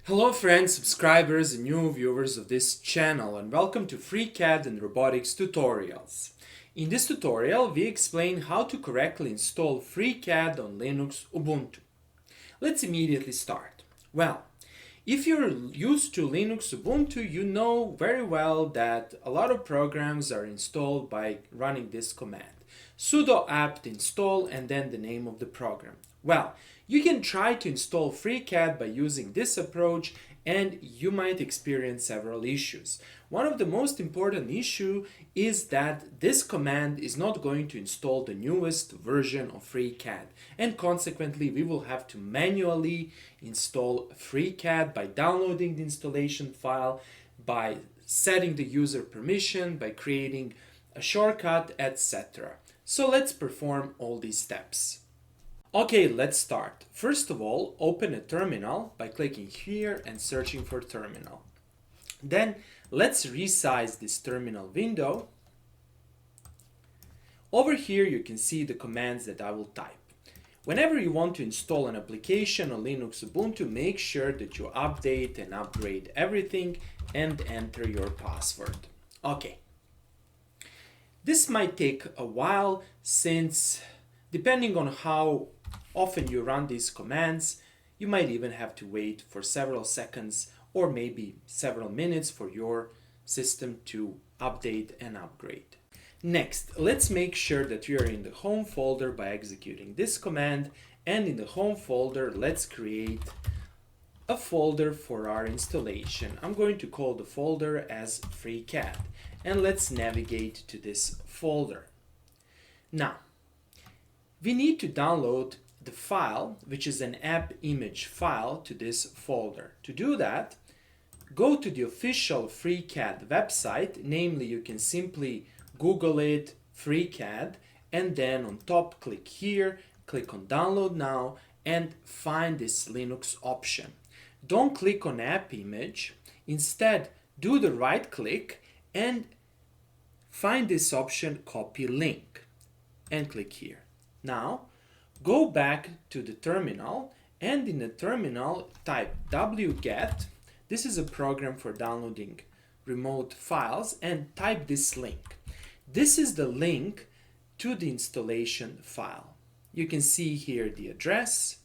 Hello friends, subscribers and new viewers of this channel, and welcome to FreeCAD and Robotics tutorials. In this tutorial we explain how to correctly install FreeCAD on Linux Ubuntu. Let's immediately start. Well, if you're used to Linux Ubuntu, you know very well that a lot of programs are installed by running this command: sudo apt install and then the name of the program. Well, you can try to install FreeCAD by using this approach and you might experience several issues. One of the most important issues is that this command is not going to install the newest version of FreeCAD, and consequently we will have to manually install FreeCAD by downloading the installation file, by setting the user permission, by creating a shortcut, etc. So let's perform all these steps. Okay, let's start. First of all, open a terminal by clicking here and searching for terminal. Then let's resize this terminal window. Over here you can see the commands that I will type. Whenever you want to install an application on Linux Ubuntu, make sure that you update and upgrade everything and enter your password. Okay. This might take a while since, depending on how often you run these commands, you might even have to wait for several seconds or maybe several minutes for your system to update and upgrade. Next, let's make sure that we are in the home folder by executing this command, and in the home folder let's create a folder for our installation. I'm going to call the folder as FreeCAD, and let's navigate to this folder. Now, we need to download the file, which is an app image file, to this folder. To do that, go to the official FreeCAD website, namely you can simply Google it, FreeCAD, and then on top click here, click on download now and find this Linux option. Don't click on app image, instead do the right click and find this option copy link and click here. Now go back to the terminal and in the terminal type wget. This is a program for downloading remote files, and type this link. This is the link to the installation file. You can see here the address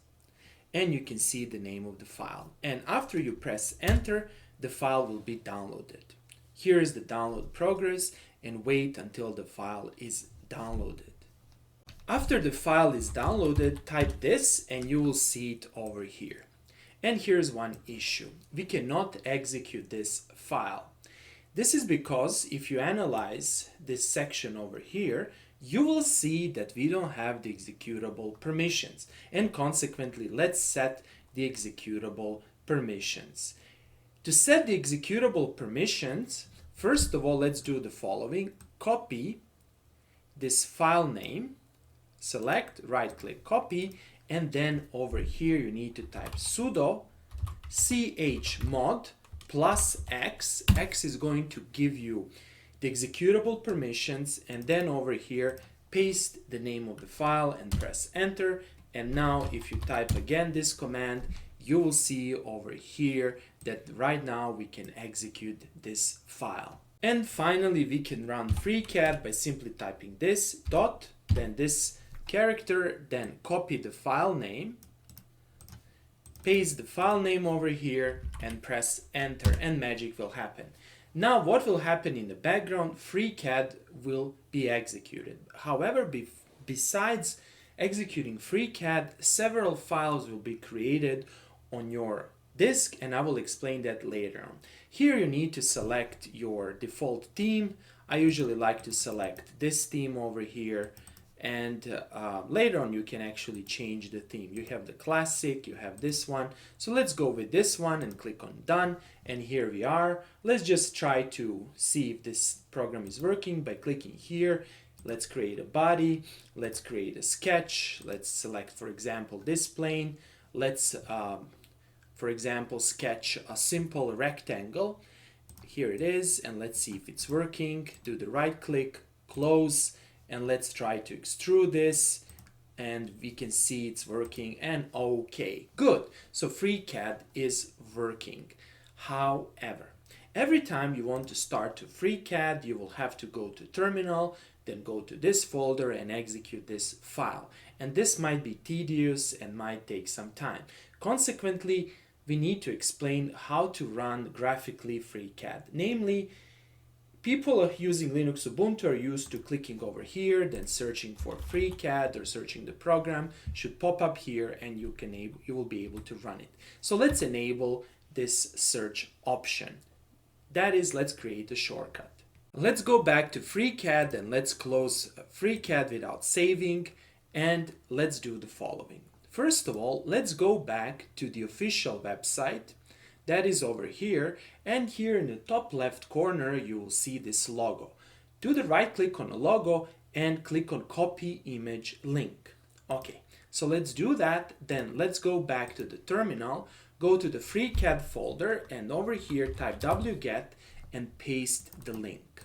and you can see the name of the file, and after you press enter the file will be downloaded. Here is the download progress, and wait until the file is downloaded. After the file is downloaded, type this and you will see it over here. And here's one issue: we cannot execute this file. This is because if you analyze this section over here, you will see that we don't have the executable permissions, and consequently let's set the executable permissions. To set the executable permissions, first of all let's do the following: copy this file name, select, right click, copy, and then over here you need to type sudo chmod plus x. X is going to give you the executable permissions, and then over here paste the name of the file and press enter. And now if you type again this command, you will see over here that right now we can execute this file. And finally we can run FreeCAD by simply typing this dot, then this character, then copy the file name, paste the file name over here and press enter, and magic will happen. Now what will happen in the background? FreeCAD will be executed. However, besides executing FreeCAD, several files will be created on your disk, and I will explain that later on. Here you need to select your default theme. I usually like to select this theme over here, and later on you can actually change the theme. You have the classic, you have this one, so let's go with this one and click on done, and here we are. Let's just try to see if this program is working by clicking here. Let's create a body, let's create a sketch, let's select for example this plane, let's for example sketch a simple rectangle. Here it is, and let's see if it's working. Do the right click, close, and let's try to extrude this. and we can see it's working, and okay, good. So FreeCAD is working. However, every time you want to start to FreeCAD, you will have to go to terminal, then go to this folder and execute this file. And this might be tedious and might take some time. Consequently, we need to explain how to run graphically FreeCAD. Namely, people using Linux Ubuntu are used to clicking over here, then searching for FreeCAD or searching the program should pop up here, and you will be able to run it. So let's enable this search option. That is, let's create a shortcut. Let's go back to FreeCAD and let's close FreeCAD without saving, and let's do the following. First of all, let's go back to the official website. That is over here, and here in the top left corner you will see this logo. Do the right click on the logo and click on copy image link. Okay, so let's do that. Then let's go back to the terminal, go to the FreeCAD folder, and over here type wget and paste the link.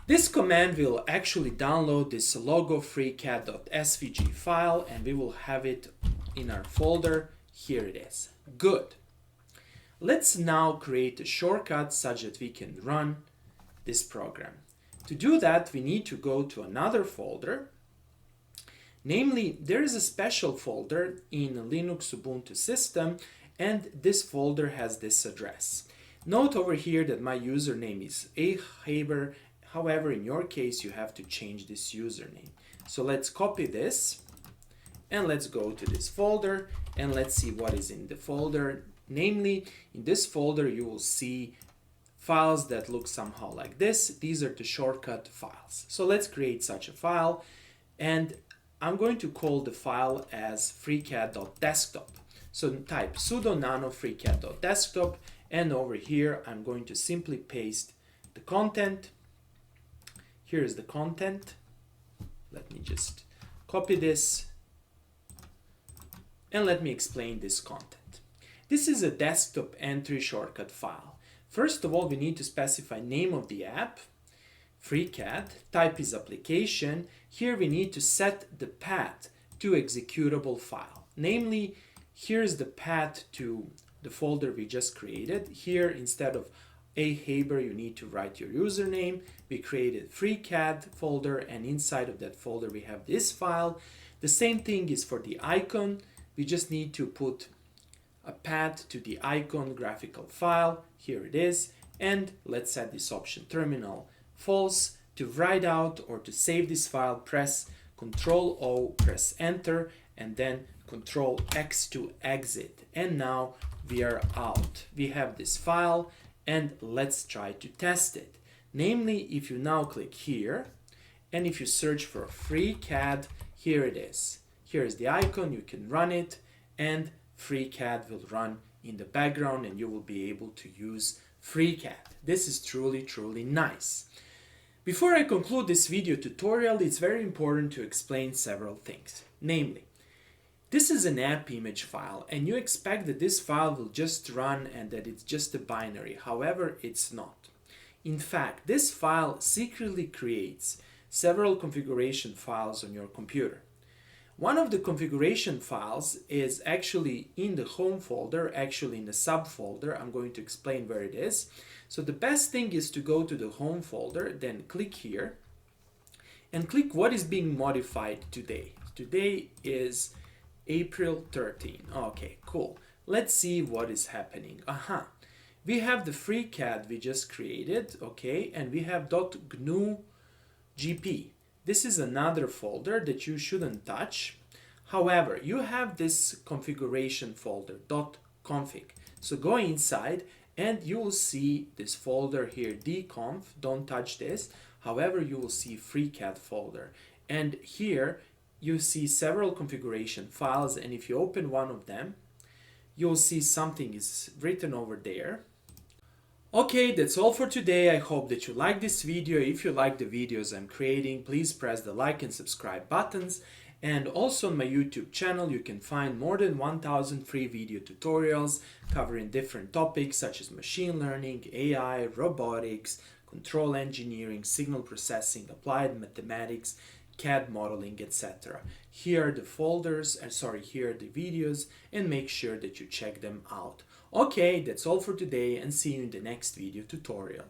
This command will actually download this logo freecad.svg file, and we will have it in our folder. Here it is. Good. Let's now create a shortcut such that we can run this program. To do that, we need to go to another folder. Namely, there is a special folder in a Linux Ubuntu system, and this folder has this address. Note over here that my username is ahaber. However, in your case, you have to change this username. So let's copy this and let's go to this folder and let's see what is in the folder. Namely, in this folder, you will see files that look somehow like this. These are the shortcut files. So let's create such a file, and I'm going to call the file as freecad.desktop. So type sudo nano freecad.desktop, and over here, I'm going to simply paste the content. Here is the content. Let me just copy this and let me explain this content. This is a desktop entry shortcut file. First of all, we need to specify name of the app, FreeCAD, type is application. Here we need to set the path to executable file. Namely, here's the path to the folder we just created. Here, instead of ahaber, you need to write your username. We created FreeCAD folder, and inside of that folder we have this file. The same thing is for the icon. We just need to put a path to the icon graphical file. Here it is, and let's set this option terminal false. To write out or to save this file, press Ctrl O, press enter, and then Ctrl X to exit. And now we are out. We have this file, and let's try to test it. Namely, if you now click here, and if you search for FreeCAD, here it is. Here is the icon, you can run it, and FreeCAD will run in the background, and you will be able to use FreeCAD. This is truly, truly nice. Before I conclude this video tutorial, it's very important to explain several things. Namely, this is an app image file, and you expect that this file will just run and that it's just a binary. However, it's not. In fact, this file secretly creates several configuration files on your computer. One of the configuration files is actually in the home folder, actually in the subfolder. I'm going to explain where it is. So the best thing is to go to the home folder, then click here and click what is being modified today. Today is April 13. Okay, cool. Let's see what is happening. We have the FreeCAD we just created, okay, and we have .gnu gp. This is another folder that you shouldn't touch. However, you have this configuration folder, .config. So go inside and you will see this folder here, dconf. Don't touch this. However, you will see FreeCAD folder. And here you see several configuration files, and if you open one of them, you'll see something is written over there. Okay, that's all for today. I hope that you like this video. If you like the videos I'm creating, please press the like and subscribe buttons. And also on my YouTube channel, you can find more than 1000 free video tutorials covering different topics such as machine learning, AI, robotics, control engineering, signal processing, applied mathematics, CAD modeling, etc. Here are the folders, here are the videos, and make sure that you check them out. Okay, that's all for today, and see you in the next video tutorial.